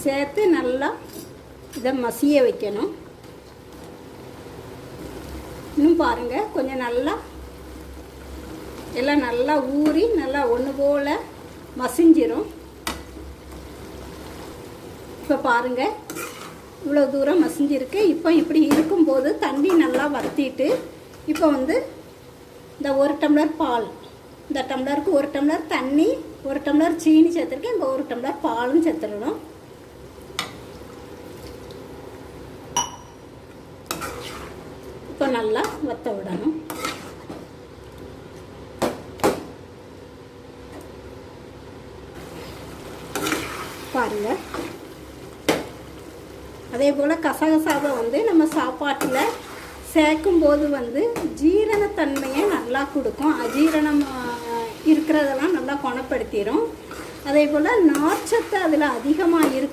சேர்த்து நல்லா இதை மசிய வைக்கணும். இன்னும் பாருங்கள், கொஞ்சம் நல்லா எல்லாம் நல்லா ஊறி நல்லா ஒன்று போல் மசிஞ்சிரும். இப்போ பாருங்கள், இவ்வளோ தூரம் மசிஞ்சிருக்கு. இப்போ இப்படி இருக்கும்போது தண்ணி நல்லா வற்றிட்டு இப்போ வந்து இந்த 1 டம்ளர் பால், இந்த டம்ளருக்கு 1 டம்ளர் தண்ணி, 1 டம்ளர் சீனி சேர்த்துருக்கேன். இந்த 1 டம்ளர் பாலும் சேர்த்துடணும். இப்போ நல்லா வற்ற விடணும். பாருங்கள், அதே போல் கசகசாவை வந்து நம்ம சாப்பாட்டில் சேர்க்கும்போது வந்து ஜீரணத்தன்மையை நல்லா கொடுக்கும். அஜீரணம் இருக்கிறதெல்லாம் நல்லா குணப்படுத்திடும். அதே போல் நார்ச்சத்து அதில் அதிகமாக